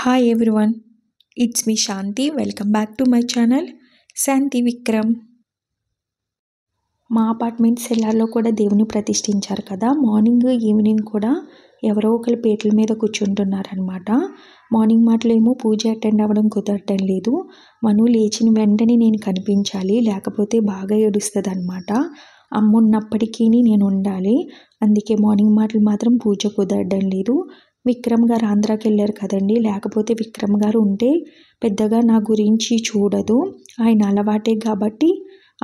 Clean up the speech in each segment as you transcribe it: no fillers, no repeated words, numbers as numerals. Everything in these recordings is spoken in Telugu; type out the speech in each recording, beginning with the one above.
Hi everyone, it's me Shanti. Welcome back to my channel శాంతి విక్రమ్. మా అపార్ట్మెంట్ సెల్లార్లో కూడా దేవుని ప్రతిష్ఠించారు కదా. మార్నింగ్ ఈవినింగ్ కూడా ఎవరో ఒకరు పీటల మీద కూర్చుంటున్నారనమాట. మార్నింగ్ మాటలేమో పూజ అటెండ్ అవ్వడం కుదరటం లేదు. మను లేచిన వెంటనే నేను కనిపించాలి, లేకపోతే బాగా ఏడుస్తుంది అనమాట. అమ్మ ఉన్నప్పటికీ నేను ఉండాలి, అందుకే మార్నింగ్ మాటలు మాత్రం పూజ కుదరడం లేదు. విక్రమ్ గారు ఆంధ్రాకి వెళ్ళారు కదండి, లేకపోతే విక్రమ్ గారు ఉంటే పెద్దగా నా గురించి చూడదు. ఆయన అలవాటే కాబట్టి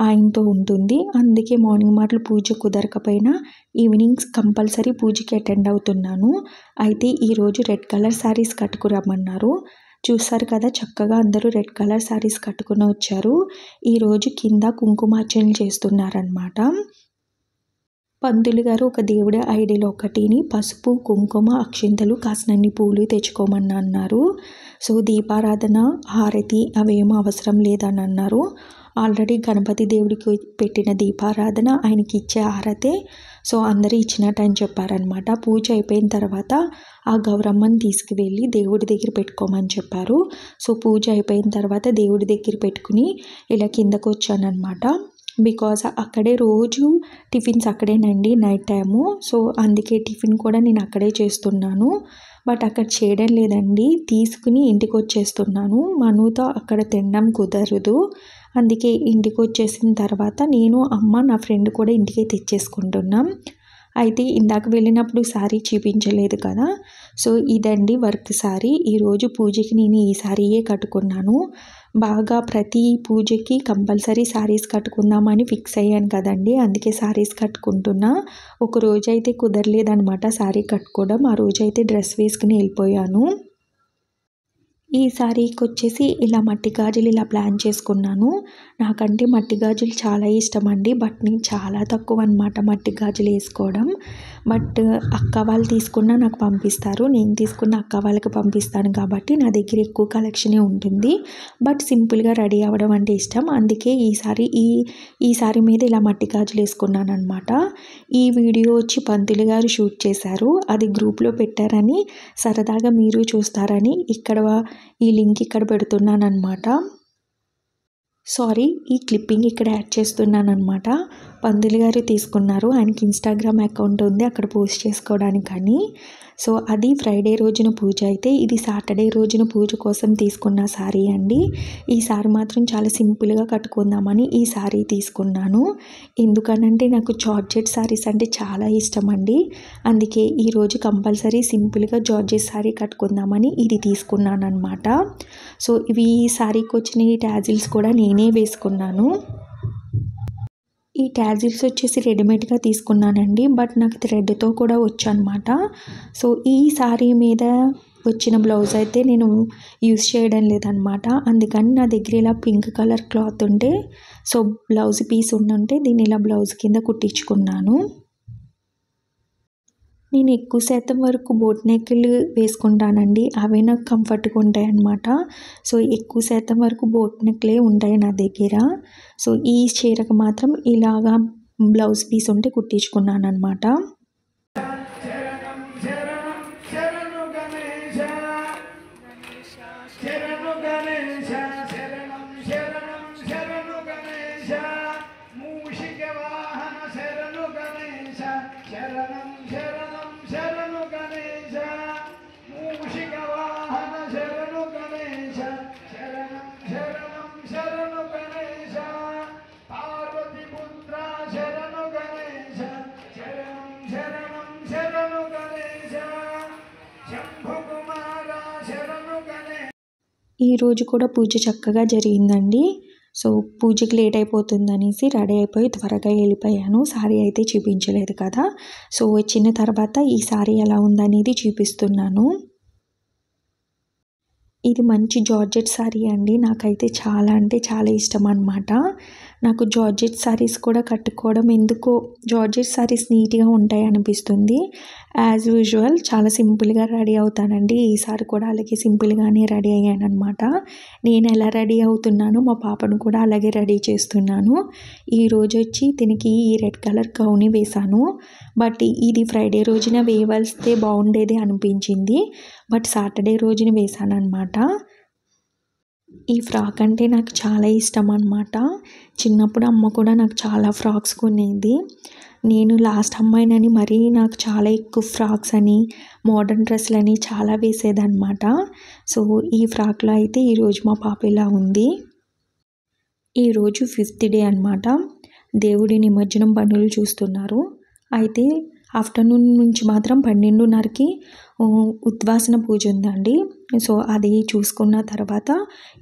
ఆయనతో ఉంటుంది. అందుకే మార్నింగ్ మాటలు పూజ కుదరకపోయినా ఈవినింగ్స్ కంపల్సరీ పూజకి అటెండ్ అవుతున్నాను. అయితే ఈరోజు రెడ్ కలర్ శారీస్ కట్టుకురమ్మన్నారు. చూస్తారు కదా, చక్కగా అందరూ రెడ్ కలర్ శారీస్ కట్టుకుని వచ్చారు. ఈరోజు కింద కుంకుమార్చనలు చేస్తున్నారనమాట. పంతులు గారు ఒక దేవుడి ఐడిలో ఒకటిని పసుపు కుంకుమ అక్షింతలు కాసినన్ని పూలు తెచ్చుకోమని అన్నారు. సో దీపారాధన హారతి అవేమో అవసరం లేదని అన్నారు. ఆల్రెడీ గణపతి దేవుడికి పెట్టిన దీపారాధన ఆయనకి ఇచ్చే హారతే, సో అందరూ ఇచ్చినట్టు అని చెప్పారనమాట. పూజ అయిపోయిన తర్వాత ఆ గౌరమ్మని తీసుకువెళ్ళి దేవుడి దగ్గర పెట్టుకోమని చెప్పారు. సో పూజ అయిపోయిన తర్వాత దేవుడి దగ్గర పెట్టుకుని ఇలా కిందకు వచ్చానమాట. బికాజ్ అక్కడే రోజు టిఫిన్స్ అక్కడేనండి నైట్ టైము. సో అందుకే టిఫిన్ కూడా నేను అక్కడే చేస్తున్నాను. బట్ అక్కడ చేయడం లేదండి, తీసుకుని ఇంటికి వచ్చేస్తున్నాను. మనుతో అక్కడ తినడం కుదరదు, అందుకే ఇంటికి వచ్చేసిన తర్వాత నేను అమ్మ నా ఫ్రెండ్ కూడా ఇంటికి తెచ్చేసుకుంటున్నాం. అయితే ఇందాక వెళ్ళినప్పుడు శారీ చూపించలేదు కదా, సో ఇదండి వర్క్ శారీ. ఈరోజు పూజకి నేను ఈ శారీయే కట్టుకున్నాను. బాగా ప్రతి పూజకి కంపల్సరీ శారీస్ కట్టుకుందామని ఫిక్స్ అయ్యాను కదండి, అందుకే శారీస్ కట్టుకుంటున్నా. ఒక రోజైతే కుదరలేదనమాట శారీ కట్టుకోవడం, ఆ రోజైతే డ్రెస్ వేసుకుని వెళ్ళిపోయాను. ఈ శారీకి వచ్చేసి ఇలా మట్టి గాజులు ఇలా ప్లాన్ చేసుకున్నాను. నాకంటే మట్టి గాజులు చాలా ఇష్టం అండి, బట్ నేను చాలా తక్కువ అనమాట మట్టి గాజులు వేసుకోవడం. బట్ అక్క వాళ్ళు తీసుకున్నా నాకు పంపిస్తారు, నేను తీసుకున్న అక్క వాళ్ళకి పంపిస్తాను కాబట్టి నా దగ్గర ఎక్కువ కలెక్షనే ఉంటుంది. బట్ సింపుల్గా రెడీ అవ్వడం అంటే ఇష్టం, అందుకే ఈ సారీ మీద ఇలా మట్టి గాజులు వేసుకున్నాను అనమాట. ఈ వీడియో వచ్చి పంతులు గారు షూట్ చేశారు, అది గ్రూప్లో పెట్టారని సరదాగా మీరు చూస్తారని ఇక్కడ ఈ లింక్ ఇక్కడ పెడుతున్నాను అనమాట. సారీ, ఈ క్లిప్పింగ్ ఇక్కడ యాడ్ చేస్తున్నాను అనమాట. పంతులు గారు తీసుకున్నారు, ఆయనకి ఇన్స్టాగ్రామ్ అకౌంట్ ఉంది అక్కడ పోస్ట్ చేసుకోవడానికి అని. సో అది ఫ్రైడే రోజున పూజ అయితే, ఇది సాటర్డే రోజున పూజ కోసం తీసుకున్న శారీ అండి. ఈ శారీ మాత్రం చాలా సింపుల్గా కట్టుకుందామని ఈ శారీ తీసుకున్నాను. ఎందుకనంటే నాకు జార్జెట్ శారీస్ అంటే చాలా ఇష్టం అండి, అందుకే ఈరోజు కంపల్సరీ సింపుల్గా జార్జెట్ శారీ కట్టుకుందామని ఇది తీసుకున్నాను అనమాట. సో ఇవి శారీకి వచ్చిన ఈ టాజిల్స్ కూడా నేనే వేసుకున్నాను. ఈ టాజిల్స్ వచ్చేసి రెడీమేడ్గా తీసుకున్నానండి, బట్ నాకు థ్రెడ్తో కూడా వచ్చు అనమాట. సో ఈ శారీ మీద వచ్చిన బ్లౌజ్ అయితే నేను యూస్ చేయడం లేదనమాట, అందుకని నా దగ్గర ఇలా పింక్ కలర్ క్లాత్ ఉంటే, సో బ్లౌజ్ పీస్ ఉంటే దీన్ని ఇలా బ్లౌజ్ కింద కుట్టించుకున్నాను. నేను ఎక్కువ శాతం వరకు బోట్ నెక్లు వేసుకుంటానండి, అవే నాకు కంఫర్ట్గా ఉంటాయి అన్నమాట. సో ఎక్కువ శాతం వరకు బోట్ నెక్లే ఉంటాయి నా దగ్గర. సో ఈ చీరకు మాత్రం ఇలాగా బ్లౌజ్ పీస్ ఉంటే కుట్టించుకున్నాను అనమాట. ఈరోజు కూడా పూజ చక్కగా జరిగిందండి. సో పూజకి లేట్ అయిపోతుందనేసి రెడీ అయిపోయి త్వరగా వెళ్ళిపోయాను. శారీ అయితే చూపించలేదు కదా, సో వచ్చిన తర్వాత ఈ శారీ ఎలా ఉందనేది చూపిస్తున్నాను. ఇది మంచి జార్జెట్ శారీ అండి, నాకైతే చాలా అంటే చాలా ఇష్టం అనమాట. నాకు జార్జెట్ శారీస్ కూడా కట్టుకోవడం ఎందుకో, జార్జెట్ శారీస్ నీట్గా ఉంటాయి అనిపిస్తుంది. యాజ్ యూజువల్ చాలా సింపుల్గా రెడీ అవుతానండి, ఈసారి కూడా అలాగే సింపుల్గానే రెడీ అయ్యాను అనమాట. నేను ఎలా రెడీ అవుతున్నానో మా పాపను కూడా అలాగే రెడీ చేస్తున్నాను. ఈరోజు వచ్చి దీనికి ఈ రెడ్ కలర్ గౌన్ వేశాను, బట్ ఇది ఫ్రైడే రోజున వేయవలస్తే బాగుండేది అనిపించింది. బట్ సాటర్డే రోజున వేశానన్నమాట. ఈ ఫ్రాక్ అంటే నాకు చాలా ఇష్టం అన్నమాట. చిన్నప్పుడు అమ్మ కూడా నాకు చాలా ఫ్రాక్స్ కొనేది. నేను లాస్ట్ అమ్మాయినని మరీ నాకు చాలా ఎక్కువ ఫ్రాక్స్ అని మోడర్న్ డ్రెస్సులని చాలా వేసేదన్నమాట. సో ఈ ఫ్రాక్లో అయితే ఈరోజు మా పాప ఇలా ఉంది. ఈరోజు 5th డే అన్నమాట. దేవుడి నిమజ్జనం పనులు చూస్తున్నారు. అయితే ఆఫ్టర్నూన్ నుంచి మాత్రం 12:30కి ఉద్వాసన పూజ ఉందండి. సో అది చూసుకున్న తర్వాత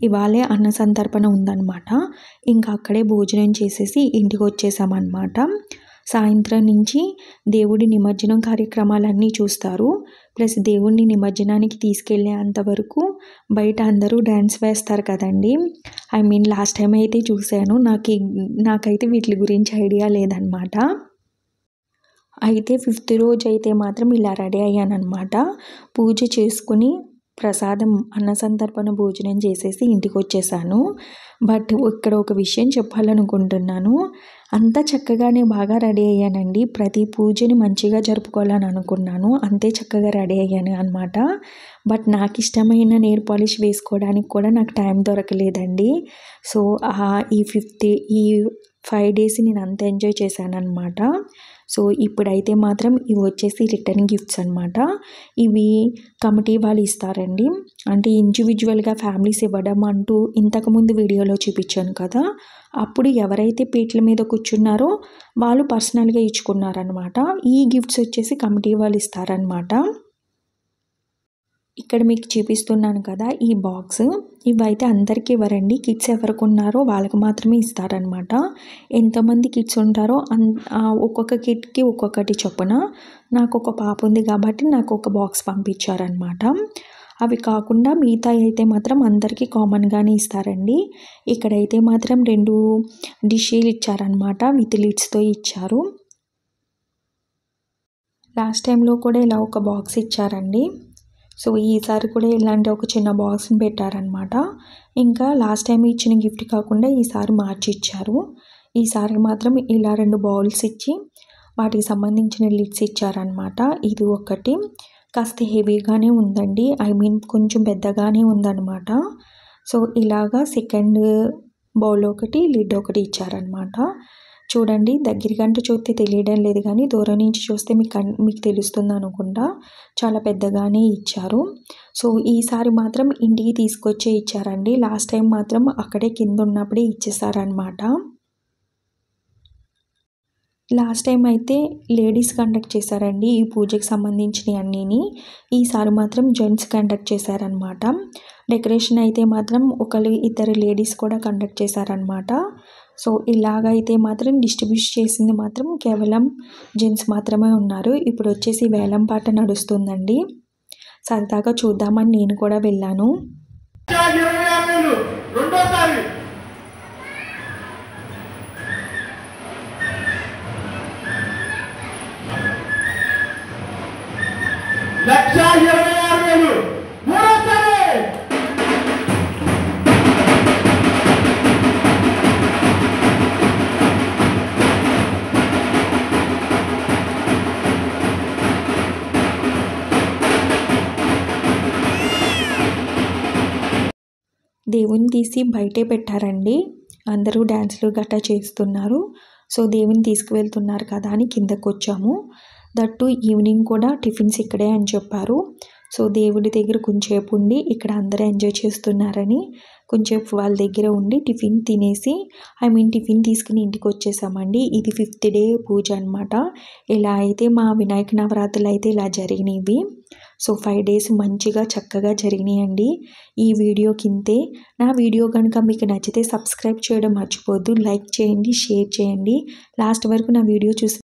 ఇవాళే అన్న సంతర్పణ ఉందన్నమాట. ఇంకా అక్కడే భోజనం చేసేసి ఇంటికి వచ్చేసామన్నమాట. సాయంత్రం నుంచి దేవుడి నిమజ్జనం కార్యక్రమాలన్నీ చూస్తారు. ప్లస్ దేవుడిని నిమజ్జనానికి తీసుకెళ్ళేంత వరకు బయట అందరూ డ్యాన్స్ వేస్తారు కదండి. లాస్ట్ టైం అయితే చూశాను. నాకైతే వీటి గురించి ఐడియా లేదనమాట. అయితే 5th రోజు అయితే మాత్రం ఇలా రెడీ అయ్యానన్నమాట. పూజ చేసుకుని ప్రసాదం అన్న సంతర్పణ భోజనం చేసేసి ఇంటికి వచ్చేసాను. బట్ ఇక్కడ ఒక విషయం చెప్పాలనుకుంటున్నాను. అంత చక్కగానే బాగా రెడీ అయ్యానండి. ప్రతి పూజని మంచిగా జరుపుకోవాలని అనుకున్నాను. అంతే చక్కగా రెడీ అయ్యాను అన్నమాట. బట్ నాకు ఇష్టమైన నెయిల్ పాలిష్ వేసుకోవడానికి కూడా నాకు టైం దొరకలేదండి. సో ఈ 5 డేస్ నేను అంత ఎంజాయ్ చేశాను అన్నమాట. సో ఇప్పుడైతే మాత్రం ఇవి వచ్చేసి రిటర్న్ గిఫ్ట్స్ అన్నమాట. ఇవి కమిటీ వాళ్ళు ఇస్తారండి. అంటే ఇండివిజువల్గా ఫ్యామిలీస్ ఇవ్వడం అంటూ ఇంతకుముందు వీడియోలో చూపించాను కదా. అప్పుడు ఎవరైతే పీటల మీద కూర్చున్నారో వాళ్ళు పర్సనల్గా ఇచ్చుకున్నారనమాట. ఈ గిఫ్ట్స్ వచ్చేసి కమిటీ వాళ్ళు ఇస్తారనమాట. ఇక్కడ మీకు చూపిస్తున్నాను కదా ఈ బాక్స్. ఇవైతే అందరికీ ఇవ్వరండి. కిడ్స్ ఎవరికి ఉన్నారో వాళ్ళకి మాత్రమే ఇస్తారనమాట. ఎంతమంది కిడ్స్ ఉంటారో ఒక్కొక్క కిడ్కి ఒక్కొక్కటి చొప్పున. నాకు ఒక పాప ఉంది కాబట్టి నాకు ఒక బాక్స్ పంపించారనమాట. అవి కాకుండా మిగతా అయితే మాత్రం అందరికీ కామన్గానే ఇస్తారండి. ఇక్కడైతే మాత్రం 2 డిష్లు ఇచ్చారనమాట. విత్ లిడ్స్తో ఇచ్చారు. లాస్ట్ టైంలో కూడా ఇలా ఒక బాక్స్ ఇచ్చారండి. సో ఈసారి కూడా ఇలాంటి ఒక చిన్న బాక్స్ని పెట్టారనమాట. ఇంకా లాస్ట్ టైం ఇచ్చిన గిఫ్ట్ కాకుండా ఈసారి మార్చి ఇచ్చారు. ఈసారి మాత్రం ఇలా 2 బౌల్స్ ఇచ్చి వాటికి సంబంధించిన లిడ్స్ ఇచ్చారనమాట. ఇది ఒకటి కాస్త హెవీగానే ఉందండి. కొంచెం పెద్దగానే ఉందన్నమాట. సో ఇలాగా సెకండ్ బౌల్ ఒకటి లిడ్ ఒకటి ఇచ్చారనమాట. చూడండి దగ్గరగా అంటే చూస్తే తెలియడం లేదు కానీ దూరం నుంచి చూస్తే మీకు తెలుస్తుంది అనుకుంటా. చాలా పెద్దగానే ఇచ్చారు. సో ఈసారి మాత్రం ఇంటికి తీసుకొచ్చే ఇచ్చారండి. లాస్ట్ టైం మాత్రం అక్కడే కింద ఉన్నప్పుడే ఇచ్చేసారనమాట. లాస్ట్ టైం అయితే లేడీస్ కండక్ట్ చేశారండి ఈ పూజకి సంబంధించినవి అన్నీని. ఈసారి మాత్రం జెంట్స్ కండక్ట్ చేశారనమాట. డెకరేషన్ అయితే మాత్రం ఇద్దరు లేడీస్ కూడా కండక్ట్ చేశారనమాట. సో ఇలాగైతే మాత్రం డిస్ట్రిబ్యూట్ చేసింది మాత్రం కేవలం జెంట్స్ మాత్రమే ఉన్నారు. ఇప్పుడు వచ్చేసి వేలం పాట నడుస్తుందండి. సరదాగా చూద్దామని నేను కూడా వెళ్ళాను. దేవుని తీసి బయటే పెట్టారండి. అందరూ డ్యాన్స్లు గట్టా చేస్తున్నారు. సో దేవుని తీసుకువెళ్తున్నారు కదా అని కిందకు వచ్చాము. దట్టు ఈవినింగ్ కూడా టిఫిన్స్ ఇక్కడే అని చెప్పారు. సో దేవుడి దగ్గర కొంచెంసేపు ఉండి ఇక్కడ అందరూ ఎంజాయ్ చేస్తున్నారని కొంచెంసేపు వాళ్ళ దగ్గర ఉండి టిఫిన్ తినేసి టిఫిన్ తీసుకుని ఇంటికి వచ్చేసామండి. ఇది 5th డే పూజ అనమాట. ఇలా అయితే మా వినాయక నవరాత్రులు అయితే ఇలా జరిగినవి. సో 5 డేస్ మంచిగా చక్కగా జరిగినాయండి. ఈ వీడియో కింతే. నా వీడియో కనుక మీకు నచ్చితే సబ్స్క్రైబ్ చేయడం మర్చిపోవద్దు. లైక్ చేయండి, షేర్ చేయండి. లాస్ట్ వరకు నా వీడియో చూసి